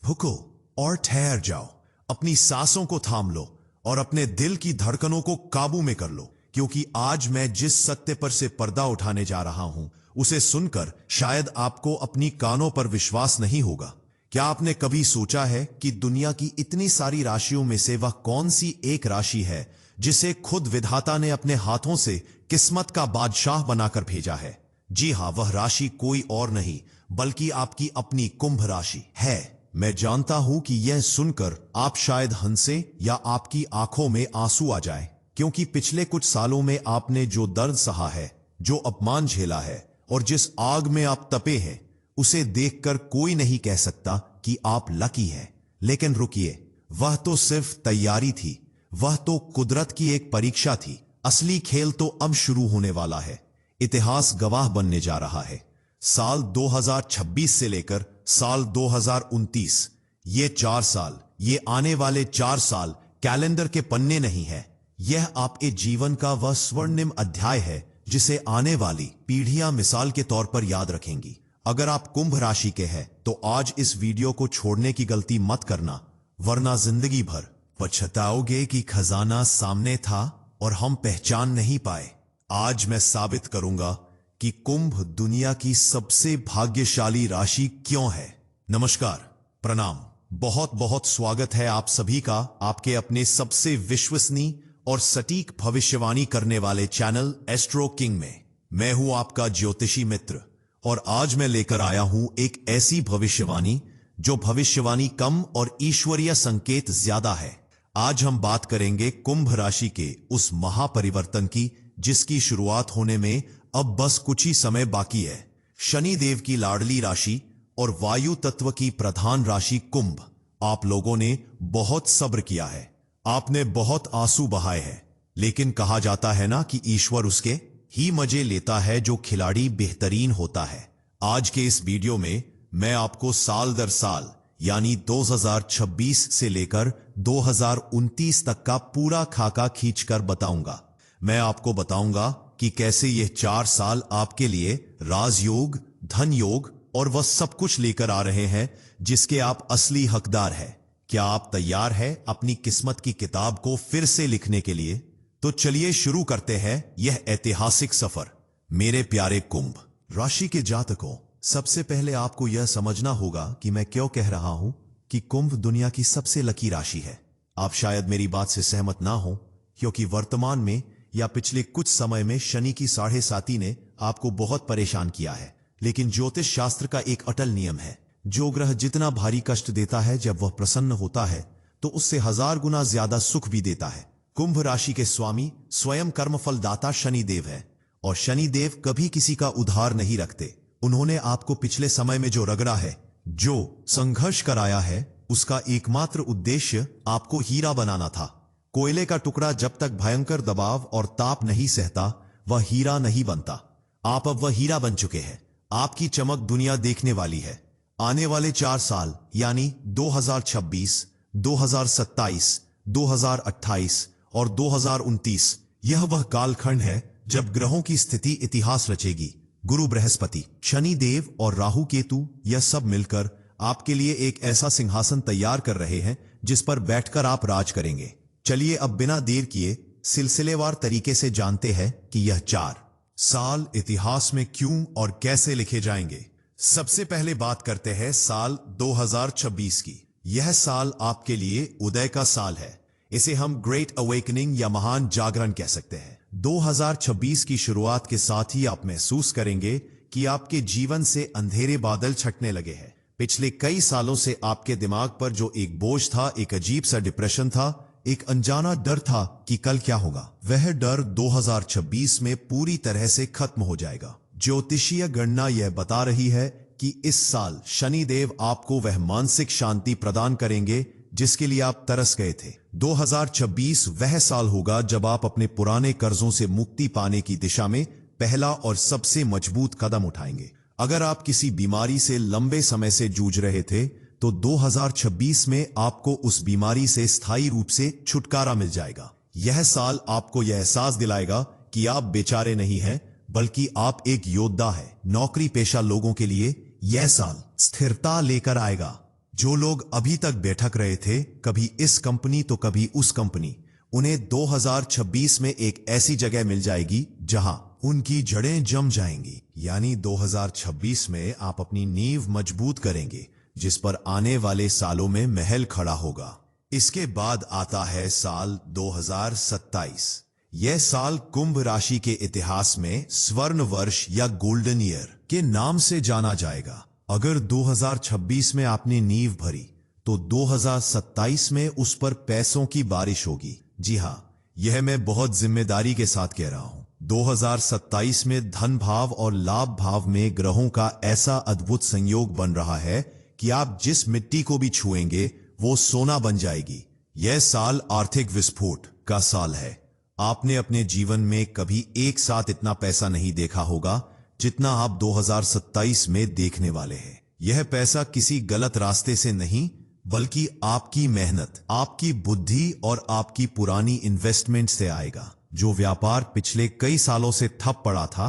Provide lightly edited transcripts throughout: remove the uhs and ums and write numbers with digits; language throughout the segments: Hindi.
रुको और ठहर जाओ, अपनी सांसों को थाम लो और अपने दिल की धड़कनों को काबू में कर लो, क्योंकि आज मैं जिस सत्य पर से पर्दा उठाने जा रहा हूं उसे सुनकर शायद आपको अपनी कानों पर विश्वास नहीं होगा। क्या आपने कभी सोचा है कि दुनिया की इतनी सारी राशियों में से वह कौन सी एक राशि है जिसे खुद विधाता ने अपने हाथों से किस्मत का बादशाह बनाकर भेजा है? जी हां, वह राशि कोई और नहीं बल्कि आपकी अपनी कुंभ राशि है। मैं जानता हूं कि यह सुनकर आप शायद हंसे या आपकी आंखों में आंसू आ जाए, क्योंकि पिछले कुछ सालों में आपने जो दर्द सहा है, जो अपमान झेला है और जिस आग में आप तपे हैं, उसे देखकर कोई नहीं कह सकता कि आप लकी हैं। लेकिन रुकिए, वह तो सिर्फ तैयारी थी, वह तो कुदरत की एक परीक्षा थी। असली खेल तो अब शुरू होने वाला है। इतिहास गवाह बनने जा रहा है। साल 2026 से लेकर साल 2029, ये 4 साल, ये आने वाले 4 साल कैलेंडर के पन्ने नहीं है। यह आपके जीवन का वह स्वर्णिम अध्याय है जिसे आने वाली पीढ़ियां मिसाल के तौर पर याद रखेंगी। अगर आप कुंभ राशि के हैं तो आज इस वीडियो को छोड़ने की गलती मत करना, वरना जिंदगी भर पछताओगे कि खजाना सामने था और हम पहचान नहीं पाए। आज मैं साबित करूंगा कि कुंभ दुनिया की सबसे भाग्यशाली राशि क्यों है। नमस्कार, प्रणाम, बहुत बहुत स्वागत है आप सभी का आपके अपने सबसे विश्वसनीय और सटीक भविष्यवाणी करने वाले चैनल एस्ट्रो किंग में। मैं हूं आपका ज्योतिषी मित्र और आज मैं लेकर आया हूं एक ऐसी भविष्यवाणी जो भविष्यवाणी कम और ईश्वरीय संकेत ज्यादा है। आज हम बात करेंगे कुंभ राशि के उस महापरिवर्तन की जिसकी शुरुआत होने में अब बस कुछ ही समय बाकी है। शनि देव की लाडली राशि और वायु तत्व की प्रधान राशि कुंभ। आप लोगों ने बहुत सब्र किया है, आपने बहुत आंसू बहाए हैं, लेकिन कहा जाता है ना कि ईश्वर उसके ही मजे लेता है जो खिलाड़ी बेहतरीन होता है। आज के इस वीडियो में मैं आपको साल दर साल यानी 2026 से लेकर 2029 तक का पूरा खाका खींचकर बताऊंगा। मैं आपको बताऊंगा कि कैसे यह 4 साल आपके लिए राजयोग, धन योग और वह सब कुछ लेकर आ रहे हैं जिसके आप असली हकदार हैं। क्या आप तैयार हैं अपनी किस्मत की किताब को फिर से लिखने के लिए? तो चलिए शुरू करते हैं यह ऐतिहासिक सफर। मेरे प्यारे कुंभ राशि के जातकों, सबसे पहले आपको यह समझना होगा कि मैं क्यों कह रहा हूं कि कुंभ दुनिया की सबसे लकी राशि है। आप शायद मेरी बात से सहमत ना हो, क्योंकि वर्तमान में या पिछले कुछ समय में शनि की 7.5 ने आपको बहुत परेशान किया है। लेकिन ज्योतिष शास्त्र का एक अटल नियम है, जो ग्रह जितना भारी कष्ट देता है जब वह प्रसन्न होता है तो उससे 1000 गुना ज्यादा सुख भी देता है। कुंभ राशि के स्वामी स्वयं कर्मफल दाता शनि देव है और शनि देव कभी किसी का उधार नहीं रखते। उन्होंने आपको पिछले समय में जो रगड़ा है, जो संघर्ष कराया है, उसका एकमात्र उद्देश्य आपको हीरा बनाना था। कोयले का टुकड़ा जब तक भयंकर दबाव और ताप नहीं सहता वह हीरा नहीं बनता। आप अब वह हीरा बन चुके हैं। आपकी चमक दुनिया देखने वाली है। आने वाले 4 साल यानी 2026, 2027, 2028 और 2029, यह वह कालखंड है जब ग्रहों की स्थिति इतिहास रचेगी। गुरु बृहस्पति, शनि देव और राहु केतु यह सब मिलकर आपके लिए एक ऐसा सिंहासन तैयार कर रहे हैं जिस पर बैठकर आप राज करेंगे। चलिए अब बिना देर किए सिलसिलेवार तरीके से जानते हैं कि यह 4 साल इतिहास में क्यों और कैसे लिखे जाएंगे। सबसे पहले बात करते हैं साल 2026 की। यह साल आपके लिए उदय का साल है। इसे हम ग्रेट अवेकनिंग या महान जागरण कह सकते हैं। 2026 की शुरुआत के साथ ही आप महसूस करेंगे कि आपके जीवन से अंधेरे बादल छटने लगे हैं। पिछले कई सालों से आपके दिमाग पर जो एक बोझ था, एक अजीब सा डिप्रेशन था, एक अनजाना डर था कि कल क्या होगा, वह डर 2026 में पूरी तरह से खत्म हो जाएगा। ज्योतिषीय गणना यह बता रही है कि इस साल शनि देव आपको वह मानसिक शांति प्रदान करेंगे जिसके लिए आप तरस गए थे। 2026 वह साल होगा जब आप अपने पुराने कर्जों से मुक्ति पाने की दिशा में पहला और सबसे मजबूत कदम उठाएंगे। अगर आप किसी बीमारी से लंबे समय से जूझ रहे थे तो 2026 में आपको उस बीमारी से स्थायी रूप से छुटकारा मिल जाएगा। यह साल आपको यह एहसास दिलाएगा कि आप बेचारे नहीं हैं, बल्कि आप एक योद्धा हैं। नौकरी पेशा लोगों के लिए यह साल स्थिरता लेकर आएगा। जो लोग अभी तक बैठक रहे थे, कभी इस कंपनी तो कभी उस कंपनी, उन्हें 2026 में एक ऐसी जगह मिल जाएगी जहां उनकी जड़ें जम जाएंगी। यानी 2026 में आप अपनी नींव मजबूत करेंगे, जिस पर आने वाले सालों में महल खड़ा होगा। इसके बाद आता है साल 2027। यह साल कुंभ राशि के इतिहास में स्वर्ण वर्ष या गोल्डन ईयर के नाम से जाना जाएगा। अगर 2026 में आपने नींव भरी तो 2027 में उस पर पैसों की बारिश होगी। जी हां, यह मैं बहुत जिम्मेदारी के साथ कह रहा हूं। 2027 में धन भाव और लाभ भाव में ग्रहों का ऐसा अद्भुत संयोग बन रहा है कि आप जिस मिट्टी को भी छुएंगे वो सोना बन जाएगी। यह साल आर्थिक विस्फोट का साल है। आपने अपने जीवन में कभी एक साथ इतना पैसा नहीं देखा होगा जितना आप 2027 में देखने वाले हैं। यह पैसा किसी गलत रास्ते से नहीं, बल्कि आपकी मेहनत, आपकी बुद्धि और आपकी पुरानी इन्वेस्टमेंट से आएगा। जो व्यापार पिछले कई सालों से ठप पड़ा था,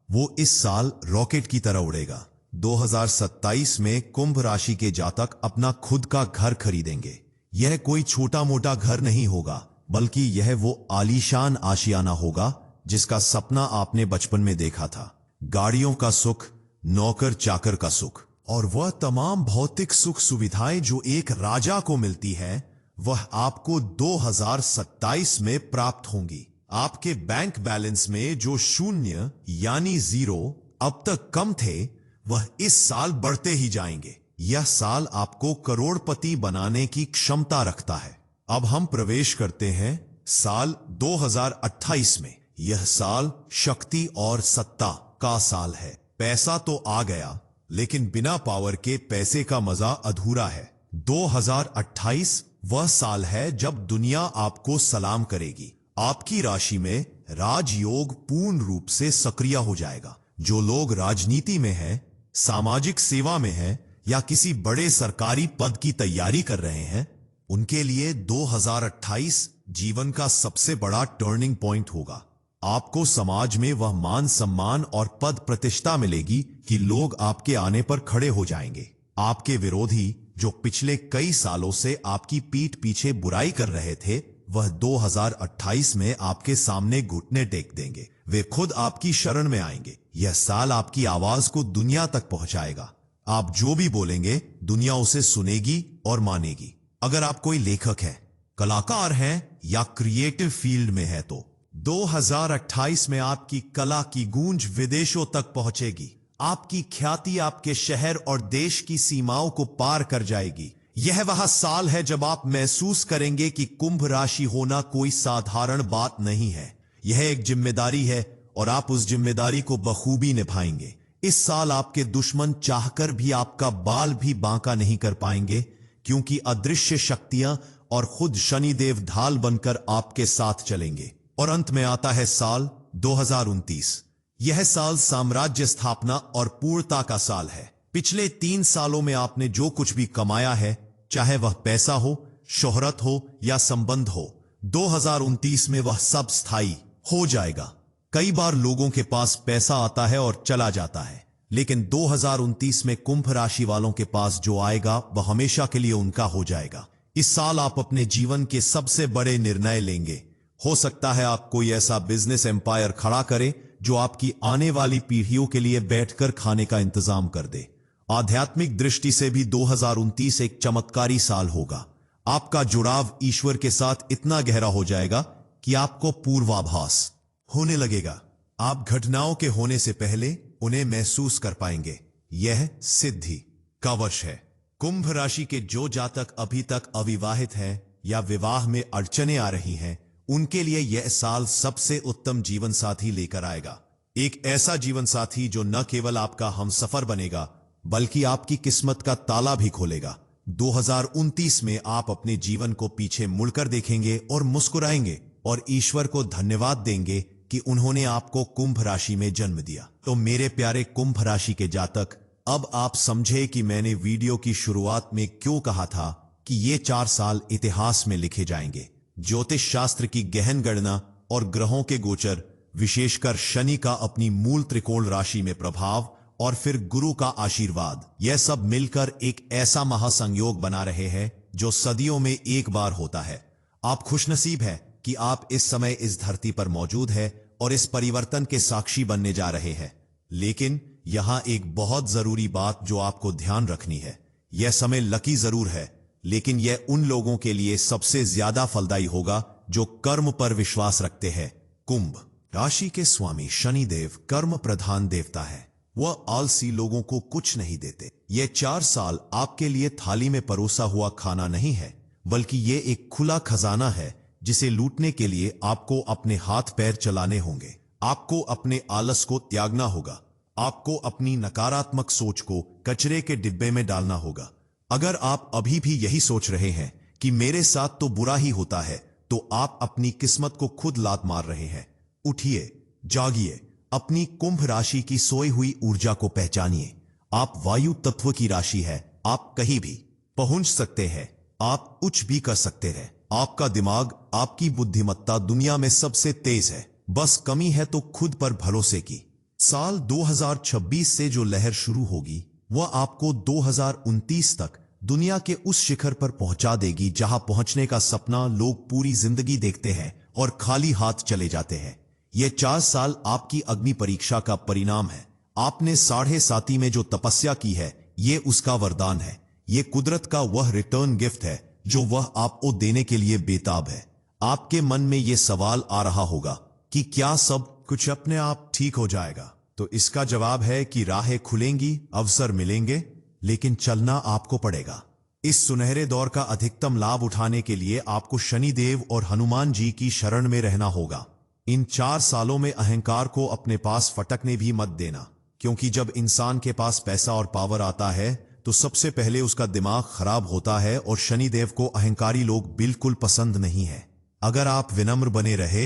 वो इस साल रॉकेट की तरह उड़ेगा। 2027 में कुंभ राशि के जातक अपना खुद का घर खरीदेंगे। यह कोई छोटा मोटा घर नहीं होगा, बल्कि यह वो आलीशान आशियाना होगा जिसका सपना आपने बचपन में देखा था। गाड़ियों का सुख, नौकर चाकर का सुख और वह तमाम भौतिक सुख सुविधाएं जो एक राजा को मिलती है, वह आपको 2027 में प्राप्त होंगी। आपके बैंक बैलेंस में जो शून्य यानी जीरो अब तक कम थे, वह इस साल बढ़ते ही जाएंगे। यह साल आपको करोड़पति बनाने की क्षमता रखता है। अब हम प्रवेश करते हैं साल 2028 में। यह साल शक्ति और सत्ता का साल है। पैसा तो आ गया, लेकिन बिना पावर के पैसे का मजा अधूरा है। 2028 वह साल है जब दुनिया आपको सलाम करेगी। आपकी राशि में राजयोग पूर्ण रूप से सक्रिय हो जाएगा। जो लोग राजनीति में हैं, सामाजिक सेवा में हैं या किसी बड़े सरकारी पद की तैयारी कर रहे हैं, उनके लिए 2028 जीवन का सबसे बड़ा टर्निंग पॉइंट होगा। आपको समाज में वह मान सम्मान और पद प्रतिष्ठा मिलेगी कि लोग आपके आने पर खड़े हो जाएंगे। आपके विरोधी जो पिछले कई सालों से आपकी पीठ पीछे बुराई कर रहे थे, वह 2028 में आपके सामने घुटने टेक देंगे। वे खुद आपकी शरण में आएंगे। यह साल आपकी आवाज को दुनिया तक पहुंचाएगा। आप जो भी बोलेंगे, दुनिया उसे सुनेगी और मानेगी। अगर आप कोई लेखक हैं, कलाकार हैं या क्रिएटिव फील्ड में है, तो 2028 में आपकी कला की गूंज विदेशों तक पहुंचेगी। आपकी ख्याति आपके शहर और देश की सीमाओं को पार कर जाएगी। यह वह साल है जब आप महसूस करेंगे कि कुंभ राशि होना कोई साधारण बात नहीं है। यह एक जिम्मेदारी है और आप उस जिम्मेदारी को बखूबी निभाएंगे। इस साल आपके दुश्मन चाहकर भी आपका बाल भी बांका नहीं कर पाएंगे, क्योंकि अदृश्य शक्तियां और खुद शनिदेव ढाल बनकर आपके साथ चलेंगे। और अंत में आता है साल 2029। यह साल साम्राज्य स्थापना और पूर्णता का साल है। पिछले 3 सालों में आपने जो कुछ भी कमाया है, चाहे वह पैसा हो, शोहरत हो या संबंध हो, 2029 में वह सब स्थायी हो जाएगा। कई बार लोगों के पास पैसा आता है और चला जाता है, लेकिन 2029 में कुंभ राशि वालों के पास जो आएगा वह हमेशा के लिए उनका हो जाएगा। इस साल आप अपने जीवन के सबसे बड़े निर्णय लेंगे। हो सकता है आप कोई ऐसा बिजनेस एम्पायर खड़ा करें जो आपकी आने वाली पीढ़ियों के लिए बैठकर खाने का इंतजाम कर दे। आध्यात्मिक दृष्टि से भी 2029 एक चमत्कारी साल होगा। आपका जुड़ाव ईश्वर के साथ इतना गहरा हो जाएगा कि आपको पूर्वाभास होने लगेगा। आप घटनाओं के होने से पहले उन्हें महसूस कर पाएंगे। यह सिद्धि का वर्ष है। कुंभ राशि के जो जातक अभी तक अविवाहित हैं या विवाह में अड़चने आ रही हैं, उनके लिए यह साल सबसे उत्तम जीवन साथी लेकर आएगा। एक ऐसा जीवन साथी जो न केवल आपका हमसफर बनेगा, बल्कि आपकी किस्मत का ताला भी खोलेगा। 2029 में आप अपने जीवन को पीछे मुड़कर देखेंगे और मुस्कुराएंगे और ईश्वर को धन्यवाद देंगे कि उन्होंने आपको कुंभ राशि में जन्म दिया। तो मेरे प्यारे कुंभ राशि के जातक, अब आप समझे कि मैंने वीडियो की शुरुआत में क्यों कहा था कि ये 4 साल इतिहास में लिखे जाएंगे। ज्योतिष शास्त्र की गहन गणना और ग्रहों के गोचर, विशेषकर शनि का अपनी मूल त्रिकोण राशि में प्रभाव और फिर गुरु का आशीर्वाद, यह सब मिलकर एक ऐसा महासंयोग बना रहे हैं जो सदियों में एक बार होता है। आप खुशनसीब हैं कि आप इस समय इस धरती पर मौजूद है और इस परिवर्तन के साक्षी बनने जा रहे हैं। लेकिन यहां एक बहुत जरूरी बात जो आपको ध्यान रखनी है, यह समय लकी जरूर है, लेकिन यह उन लोगों के लिए सबसे ज्यादा फलदायी होगा जो कर्म पर विश्वास रखते हैं। कुंभ राशि के स्वामी शनिदेव कर्म प्रधान देवता है। वह आलसी लोगों को कुछ नहीं देते। यह 4 साल आपके लिए थाली में परोसा हुआ खाना नहीं है, बल्कि यह एक खुला खजाना है जिसे लूटने के लिए आपको अपने हाथ पैर चलाने होंगे। आपको अपने आलस को त्यागना होगा। आपको अपनी नकारात्मक सोच को कचरे के डिब्बे में डालना होगा। अगर आप अभी भी यही सोच रहे हैं कि मेरे साथ तो बुरा ही होता है, तो आप अपनी किस्मत को खुद लात मार रहे हैं। उठिए, जागिए, अपनी कुंभ राशि की सोई हुई ऊर्जा को पहचानिए। आप वायु तत्व की राशि है। आप कहीं भी पहुंच सकते हैं। आप कुछ भी कर सकते हैं। आपका दिमाग, आपकी बुद्धिमत्ता दुनिया में सबसे तेज है। बस कमी है तो खुद पर भरोसे की। साल 2026 से जो लहर शुरू होगी वह आपको 2029 तक दुनिया के उस शिखर पर पहुंचा देगी जहां पहुंचने का सपना लोग पूरी जिंदगी देखते हैं और खाली हाथ चले जाते हैं। ये 4 साल आपकी अग्नि परीक्षा का परिणाम है। आपने 7.5 में जो तपस्या की है, ये उसका वरदान है। ये कुदरत का वह रिटर्न गिफ्ट है जो वह आपको देने के लिए बेताब है। आपके मन में ये सवाल आ रहा होगा कि क्या सब कुछ अपने आप ठीक हो जाएगा? तो इसका जवाब है कि राहें खुलेंगी, अवसर मिलेंगे, लेकिन चलना आपको पड़ेगा। इस सुनहरे दौर का अधिकतम लाभ उठाने के लिए आपको शनिदेव और हनुमान जी की शरण में रहना होगा। इन 4 सालों में अहंकार को अपने पास फटकने भी मत देना, क्योंकि जब इंसान के पास पैसा और पावर आता है तो सबसे पहले उसका दिमाग खराब होता है, और शनिदेव को अहंकारी लोग बिल्कुल पसंद नहीं है। अगर आप विनम्र बने रहे,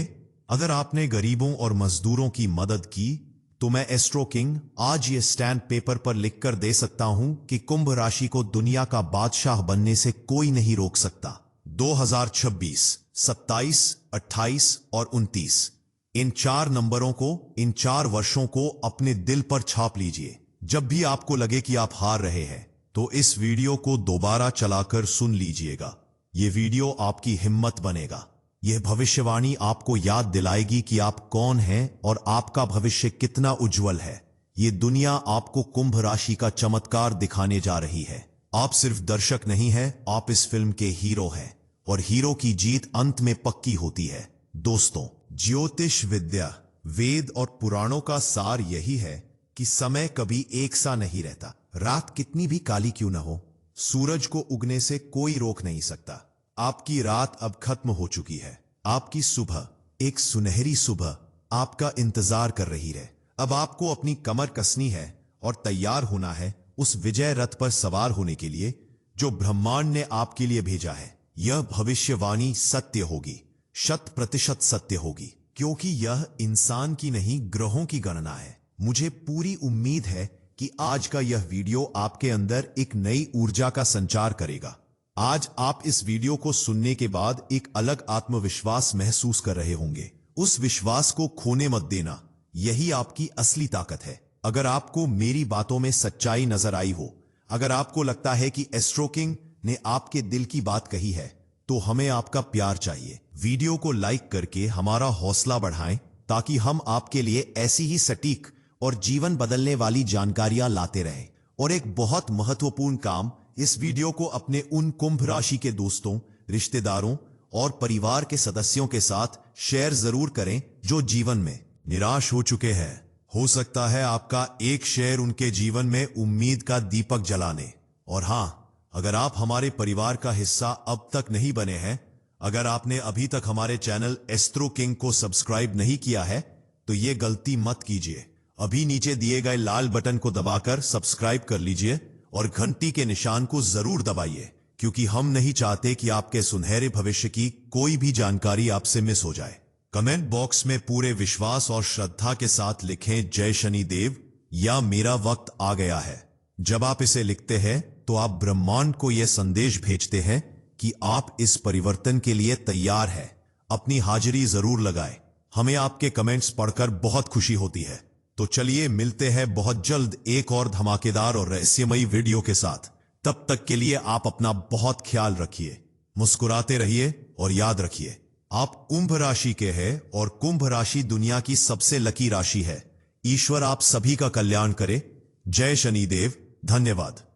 अगर आपने गरीबों और मजदूरों की मदद की, तो मैं एस्ट्रो किंग आज ये स्टैंप पेपर पर लिखकर दे सकता हूं कि कुंभ राशि को दुनिया का बादशाह बनने से कोई नहीं रोक सकता। 2026, 27, 28 और 29 इन 4 नंबरों को, इन 4 वर्षों को अपने दिल पर छाप लीजिए। जब भी आपको लगे कि आप हार रहे हैं, तो इस वीडियो को दोबारा चलाकर सुन लीजिएगा। ये वीडियो आपकी हिम्मत बनेगा। यह भविष्यवाणी आपको याद दिलाएगी कि आप कौन हैं और आपका भविष्य कितना उज्जवल है। ये दुनिया आपको कुंभ राशि का चमत्कार दिखाने जा रही है। आप सिर्फ दर्शक नहीं हैं, आप इस फिल्म के हीरो हैं, और हीरो की जीत अंत में पक्की होती है। दोस्तों, ज्योतिष विद्या, वेद और पुराणों का सार यही है कि समय कभी एक सा नहीं रहता। रात कितनी भी काली क्यों न हो, सूरज को उगने से कोई रोक नहीं सकता। आपकी रात अब खत्म हो चुकी है। आपकी सुबह, एक सुनहरी सुबह आपका इंतजार कर रही है। अब आपको अपनी कमर कसनी है और तैयार होना है उस विजय रथ पर सवार होने के लिए जो ब्रह्मांड ने आपके लिए भेजा है। यह भविष्यवाणी सत्य होगी, 100% सत्य होगी, क्योंकि यह इंसान की नहीं, ग्रहों की गणना है। मुझे पूरी उम्मीद है कि आज का यह वीडियो आपके अंदर एक नई ऊर्जा का संचार करेगा। आज आप इस वीडियो को सुनने के बाद एक अलग आत्मविश्वास महसूस कर रहे होंगे। उस विश्वास को खोने मत देना, यही आपकी असली ताकत है। अगर आपको मेरी बातों में सच्चाई नजर आई हो, अगर आपको लगता है कि एस्ट्रो किंग ने आपके दिल की बात कही है, तो हमें आपका प्यार चाहिए। वीडियो को लाइक करके हमारा हौसला बढ़ाएं, ताकि हम आपके लिए ऐसी ही सटीक और जीवन बदलने वाली जानकारियां लाते रहें। और एक बहुत महत्वपूर्ण काम, इस वीडियो को अपने उन कुंभ राशि के दोस्तों, रिश्तेदारों और परिवार के सदस्यों के साथ शेयर जरूर करें जो जीवन में निराश हो चुके हैं। हो सकता है आपका एक शेयर उनके जीवन में उम्मीद का दीपक जलाने। और हां, अगर आप हमारे परिवार का हिस्सा अब तक नहीं बने हैं, अगर आपने अभी तक हमारे चैनल एस्ट्रो किंग को सब्सक्राइब नहीं किया है, तो ये गलती मत कीजिए। अभी नीचे दिए गए लाल बटन को दबाकर सब्सक्राइब कर लीजिए और घंटी के निशान को जरूर दबाइए, क्योंकि हम नहीं चाहते कि आपके सुनहरे भविष्य की कोई भी जानकारी आपसे मिस हो जाए। कमेंट बॉक्स में पूरे विश्वास और श्रद्धा के साथ लिखें जय शनिदेव या मेरा वक्त आ गया है। जब आप इसे लिखते हैं तो आप ब्रह्मांड को यह संदेश भेजते हैं कि आप इस परिवर्तन के लिए तैयार हैं। अपनी हाजिरी जरूर लगाएं। हमें आपके कमेंट्स पढ़कर बहुत खुशी होती है। तो चलिए मिलते हैं बहुत जल्द एक और धमाकेदार और रहस्यमयी वीडियो के साथ। तब तक के लिए आप अपना बहुत ख्याल रखिए, मुस्कुराते रहिए और याद रखिए आप कुंभ राशि के हैं और कुंभ राशि दुनिया की सबसे लकी राशि है। ईश्वर आप सभी का कल्याण करे। जय शनिदेव। धन्यवाद।